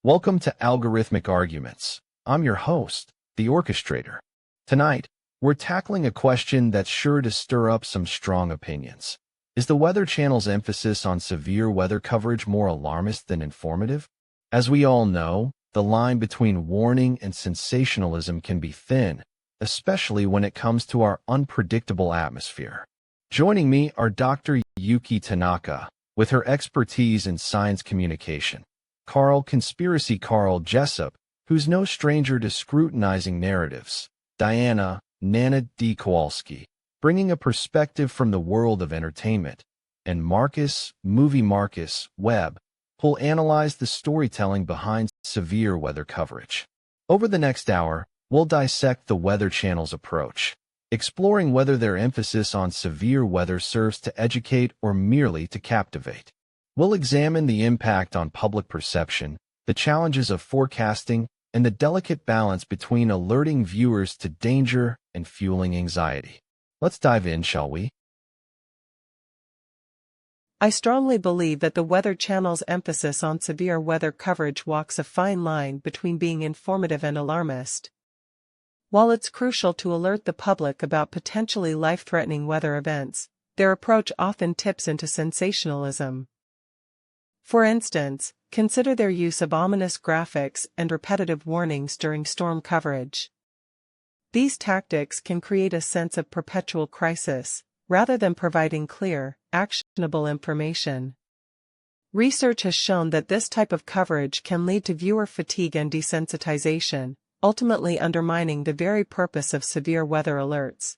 Welcome to Algorithmic Arguments. I'm your host, the Orchestrator. Tonight, we're tackling a question that's sure to stir up some strong opinions. Is the Weather Channel's emphasis on severe weather coverage more alarmist than informative? As we all know, the line between warning and sensationalism can be thin, especially when it comes to our unpredictable atmosphere. Joining me are Dr. Yuki Tanaka, with her expertise in science communication, Conspiracy Carl Jessup, who's no stranger to scrutinizing narratives, Diana Nana D. Kowalski, bringing a perspective from the world of entertainment, and MovieMarcus, Webb, who'll analyze the storytelling behind severe weather coverage. Over the next hour, we'll dissect the Weather Channel's approach, exploring whether their emphasis on severe weather serves to educate or merely to captivate. We'll examine the impact on public perception, the challenges of forecasting, and the delicate balance between alerting viewers to danger and fueling anxiety. Let's dive in, shall we? I strongly believe that the Weather Channel's emphasis on severe weather coverage walks a fine line between being informative and alarmist. While it's crucial to alert the public about potentially life-threatening weather events, their approach often tips into sensationalism. For instance, consider their use of ominous graphics and repetitive warnings during storm coverage. These tactics can create a sense of perpetual crisis, rather than providing clear, actionable information. Research has shown that this type of coverage can lead to viewer fatigue and desensitization, ultimately undermining the very purpose of severe weather alerts.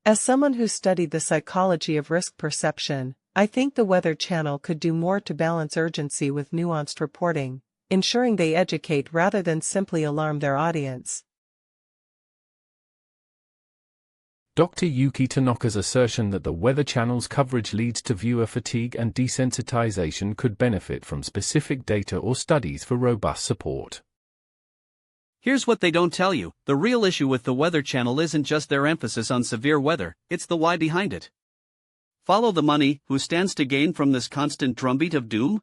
As someone who studied the psychology of risk perception, I think the Weather Channel could do more to balance urgency with nuanced reporting, ensuring they educate rather than simply alarm their audience. Dr. Yuki Tanaka's assertion that the Weather Channel's coverage leads to viewer fatigue and desensitization could benefit from specific data or studies for robust support. Here's what they don't tell you. The real issue with the Weather Channel isn't just their emphasis on severe weather, it's the why behind it. Follow the money. Who stands to gain from this constant drumbeat of doom?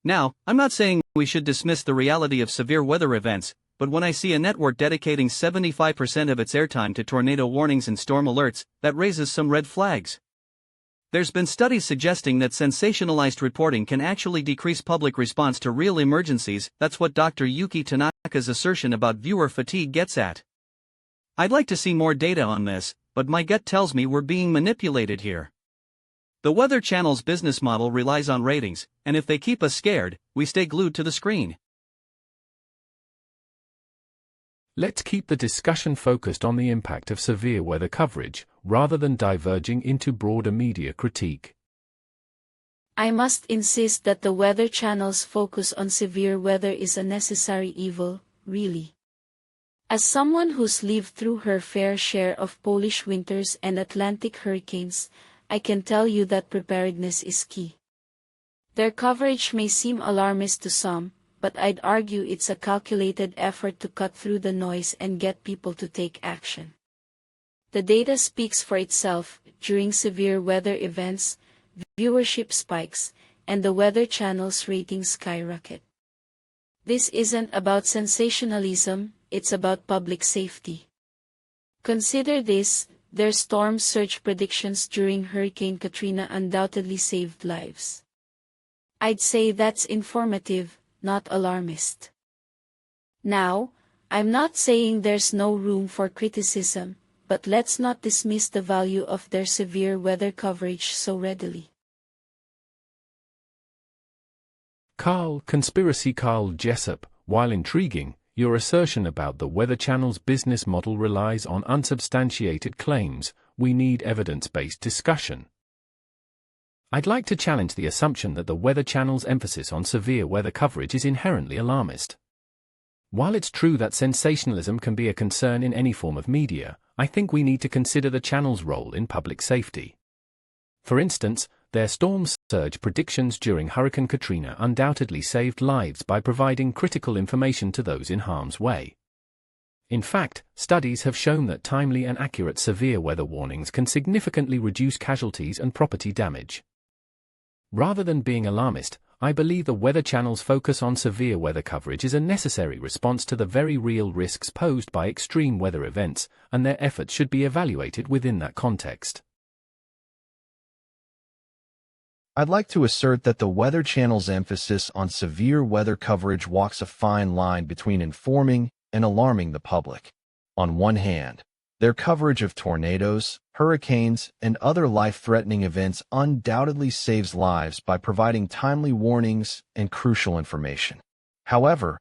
Now, I'm not saying we should dismiss the reality of severe weather events, but when I see a network dedicating 75% of its airtime to tornado warnings and storm alerts, that raises some red flags. There's been studies suggesting that sensationalized reporting can actually decrease public response to real emergencies. That's what Dr. Yuki Tanaka's assertion about viewer fatigue gets at. I'd like to see more data on this, but my gut tells me we're being manipulated here. The Weather Channel's business model relies on ratings, and if they keep us scared, we stay glued to the screen. Let's keep the discussion focused on the impact of severe weather coverage, rather than diverging into broader media critique. I must insist that the Weather Channel's focus on severe weather is a necessary evil, really. As someone who's lived through her fair share of Polish winters and Atlantic hurricanes, I can tell you that preparedness is key. Their coverage may seem alarmist to some, but I'd argue it's a calculated effort to cut through the noise and get people to take action. The data speaks for itself. During severe weather events, viewership spikes, and the Weather Channel's ratings skyrocket. This isn't about sensationalism, it's about public safety. Consider this: their storm surge predictions during Hurricane Katrina undoubtedly saved lives. I'd say that's informative, not alarmist. Now, I'm not saying there's no room for criticism, but let's not dismiss the value of their severe weather coverage so readily. Conspiracy Carl Jessup, while intriguing, your assertion about the Weather Channel's business model relies on unsubstantiated claims. We need evidence-based discussion. I'd like to challenge the assumption that the Weather Channel's emphasis on severe weather coverage is inherently alarmist. While it's true that sensationalism can be a concern in any form of media, I think we need to consider the channel's role in public safety. For instance, their storm surge predictions during Hurricane Katrina undoubtedly saved lives by providing critical information to those in harm's way. In fact, studies have shown that timely and accurate severe weather warnings can significantly reduce casualties and property damage. Rather than being alarmist, I believe the Weather Channel's focus on severe weather coverage is a necessary response to the very real risks posed by extreme weather events, and their efforts should be evaluated within that context. I'd like to assert that the Weather Channel's emphasis on severe weather coverage walks a fine line between informing and alarming the public. On one hand, their coverage of tornadoes, hurricanes, and other life-threatening events undoubtedly saves lives by providing timely warnings and crucial information. However,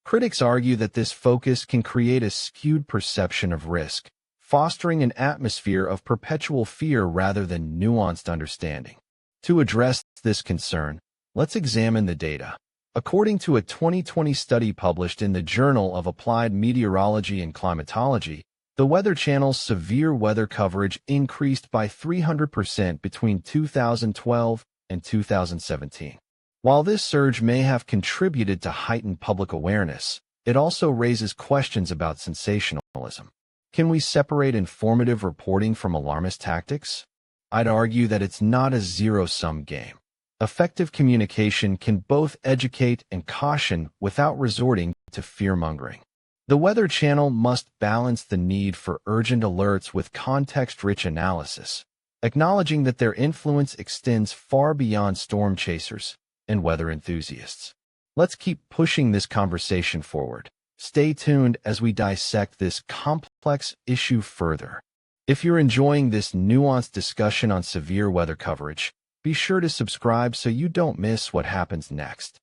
critics argue that this focus can create a skewed perception of risk, fostering an atmosphere of perpetual fear rather than nuanced understanding. To address this concern, let's examine the data. According to a 2020 study published in the Journal of Applied Meteorology and Climatology, the Weather Channel's severe weather coverage increased by 300% between 2012 and 2017. While this surge may have contributed to heightened public awareness, it also raises questions about sensationalism. Can we separate informative reporting from alarmist tactics? I'd argue that it's not a zero-sum game. Effective communication can both educate and caution without resorting to fear-mongering. The Weather Channel must balance the need for urgent alerts with context-rich analysis, acknowledging that their influence extends far beyond storm chasers and weather enthusiasts. Let's keep pushing this conversation forward. Stay tuned as we dissect this complex issue further. If you're enjoying this nuanced discussion on severe weather coverage, be sure to subscribe so you don't miss what happens next.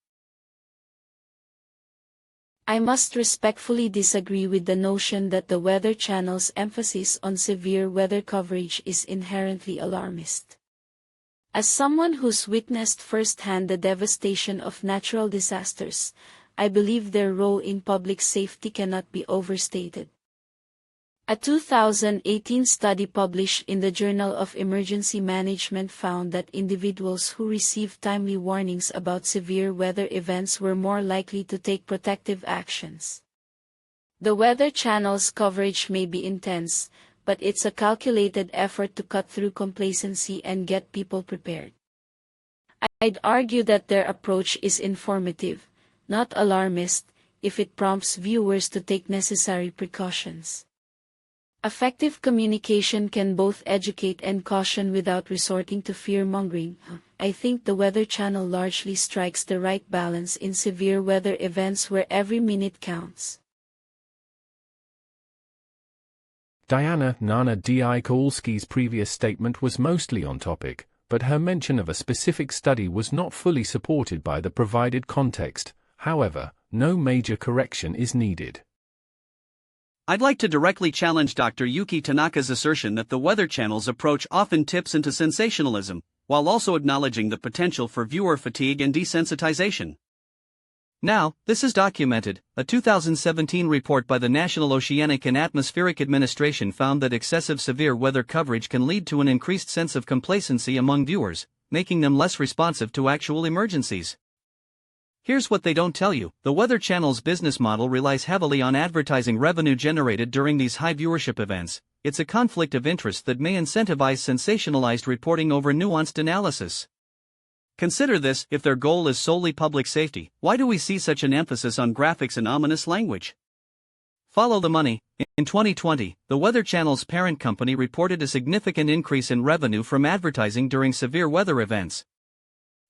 I must respectfully disagree with the notion that the Weather Channel's emphasis on severe weather coverage is inherently alarmist. As someone who's witnessed firsthand the devastation of natural disasters, I believe their role in public safety cannot be overstated. A 2018 study published in the Journal of Emergency Management found that individuals who received timely warnings about severe weather events were more likely to take protective actions. The Weather Channel's coverage may be intense, but it's a calculated effort to cut through complacency and get people prepared. I'd argue that their approach is informative, not alarmist, if it prompts viewers to take necessary precautions. Effective communication can both educate and caution without resorting to fear-mongering. I think the Weather Channel largely strikes the right balance in severe weather events where every minute counts. Diana Nana D.I. Kowalski's previous statement was mostly on topic, but her mention of a specific study was not fully supported by the provided context. However, no major correction is needed. I'd like to directly challenge Dr. Yuki Tanaka's assertion that the Weather Channel's approach often tips into sensationalism, while also acknowledging the potential for viewer fatigue and desensitization. Now, this is documented. A 2017 report by the National Oceanic and Atmospheric Administration found that excessive severe weather coverage can lead to an increased sense of complacency among viewers, making them less responsive to actual emergencies. Here's what they don't tell you. The Weather Channel's business model relies heavily on advertising revenue generated during these high viewership events. It's a conflict of interest that may incentivize sensationalized reporting over nuanced analysis. Consider this: if their goal is solely public safety, why do we see such an emphasis on graphics and ominous language? Follow the money. In 2020, the Weather Channel's parent company reported a significant increase in revenue from advertising during severe weather events.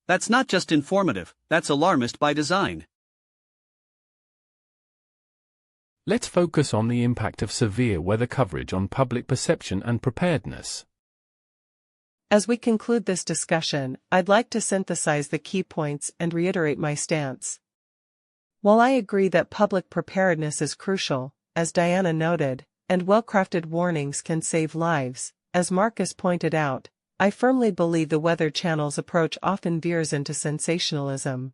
That's not just informative, that's alarmist by design. Let's focus on the impact of severe weather coverage on public perception and preparedness. As we conclude this discussion, I'd like to synthesize the key points and reiterate my stance. While I agree that public preparedness is crucial, as Diana noted, and well-crafted warnings can save lives, as Marcus pointed out, I firmly believe the Weather Channel's approach often veers into sensationalism.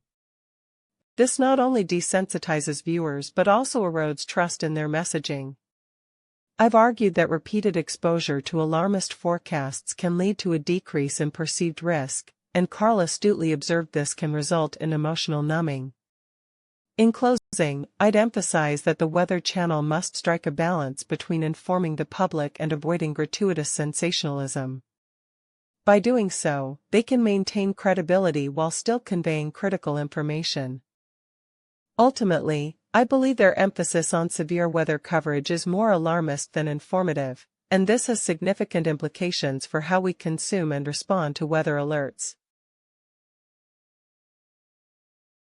This not only desensitizes viewers but also erodes trust in their messaging. I've argued that repeated exposure to alarmist forecasts can lead to a decrease in perceived risk, and Carl astutely observed this can result in emotional numbing. In closing, I'd emphasize that the Weather Channel must strike a balance between informing the public and avoiding gratuitous sensationalism. By doing so, they can maintain credibility while still conveying critical information. Ultimately, I believe their emphasis on severe weather coverage is more alarmist than informative, and this has significant implications for how we consume and respond to weather alerts.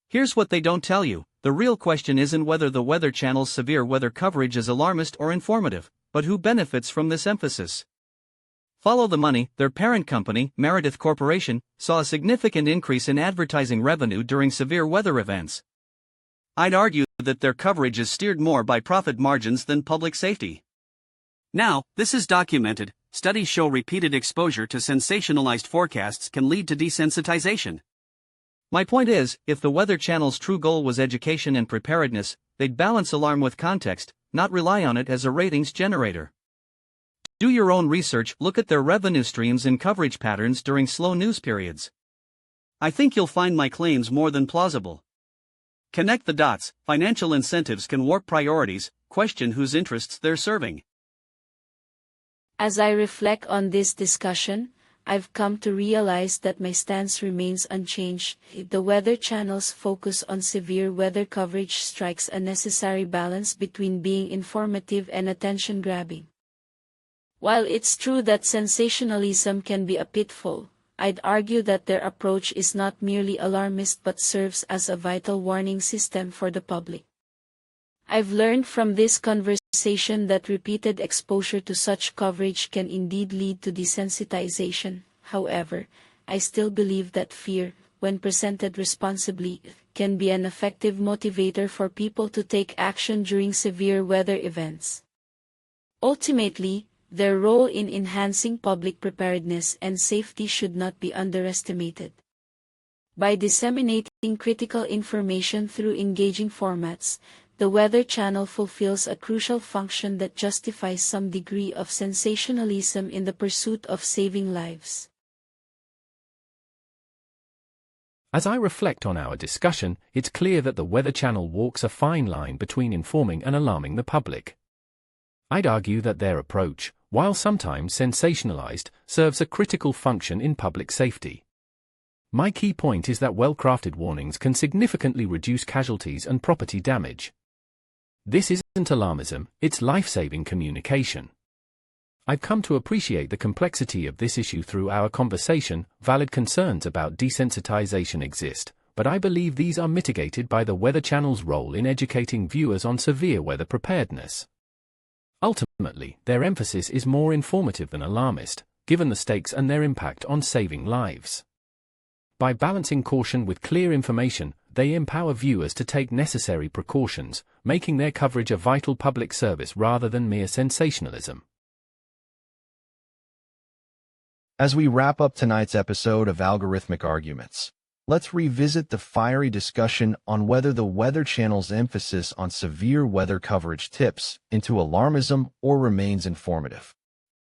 Here's what they don't tell you. The real question isn't whether the Weather Channel's severe weather coverage is alarmist or informative, but who benefits from this emphasis. Follow the Money, their parent company, Meredith Corporation, saw a significant increase in advertising revenue during severe weather events. I'd argue that their coverage is steered more by profit margins than public safety. Now, this is documented. Studies show repeated exposure to sensationalized forecasts can lead to desensitization. My point is, if the Weather Channel's true goal was education and preparedness, they'd balance alarm with context, not rely on it as a ratings generator. Do your own research, look at their revenue streams and coverage patterns during slow news periods. I think you'll find my claims more than plausible. Connect the dots. Financial incentives can warp priorities, question whose interests they're serving. As I reflect on this discussion, I've come to realize that my stance remains unchanged. The Weather Channel's focus on severe weather coverage strikes a necessary balance between being informative and attention-grabbing. While it's true that sensationalism can be a pitfall, I'd argue that their approach is not merely alarmist but serves as a vital warning system for the public. I've learned from this conversation that repeated exposure to such coverage can indeed lead to desensitization. However, I still believe that fear, when presented responsibly, can be an effective motivator for people to take action during severe weather events. Ultimately, their role in enhancing public preparedness and safety should not be underestimated. By disseminating critical information through engaging formats, the Weather Channel fulfills a crucial function that justifies some degree of sensationalism in the pursuit of saving lives. As I reflect on our discussion, it's clear that the Weather Channel walks a fine line between informing and alarming the public. I'd argue that their approach, while sometimes sensationalized, serves a critical function in public safety. My key point is that well-crafted warnings can significantly reduce casualties and property damage. This isn't alarmism, it's life-saving communication. I've come to appreciate the complexity of this issue through our conversation. Valid concerns about desensitization exist, but I believe these are mitigated by the Weather Channel's role in educating viewers on severe weather preparedness. Ultimately, their emphasis is more informative than alarmist, given the stakes and their impact on saving lives. By balancing caution with clear information, they empower viewers to take necessary precautions, making their coverage a vital public service rather than mere sensationalism. As we wrap up tonight's episode of Algorithmic Arguments, let's revisit the fiery discussion on whether the Weather Channel's emphasis on severe weather coverage tips into alarmism or remains informative.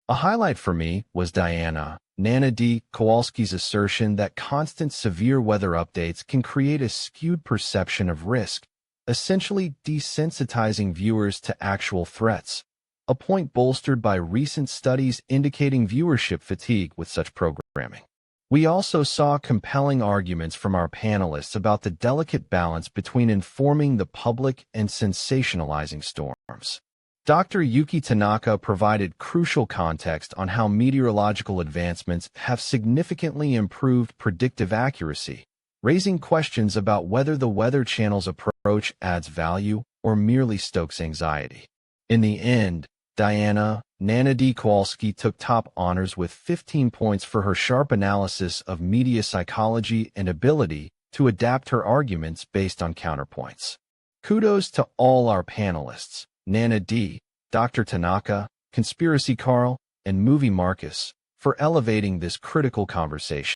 A highlight for me was Diana Nana D. Kowalski's assertion that constant severe weather updates can create a skewed perception of risk, essentially desensitizing viewers to actual threats, a point bolstered by recent studies indicating viewership fatigue with such programming. We also saw compelling arguments from our panelists about the delicate balance between informing the public and sensationalizing storms. Dr. Yuki Tanaka provided crucial context on how meteorological advancements have significantly improved predictive accuracy, raising questions about whether the Weather Channel's approach adds value or merely stokes anxiety. In the end, Diana Nana D. Kowalski took top honors with 15 points for her sharp analysis of media psychology and ability to adapt her arguments based on counterpoints. Kudos to all our panelists, Nana D., Dr. Tanaka, Conspiracy Carl, and MovieMarcus, for elevating this critical conversation.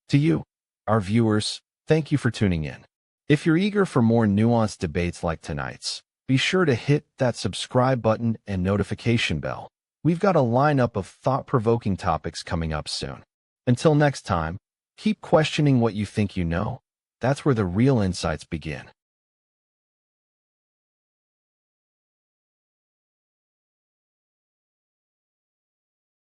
To you, our viewers, thank you for tuning in. If you're eager for more nuanced debates like tonight's, be sure to hit that subscribe button and notification bell. We've got a lineup of thought-provoking topics coming up soon. Until next time, keep questioning what you think you know. That's where the real insights begin.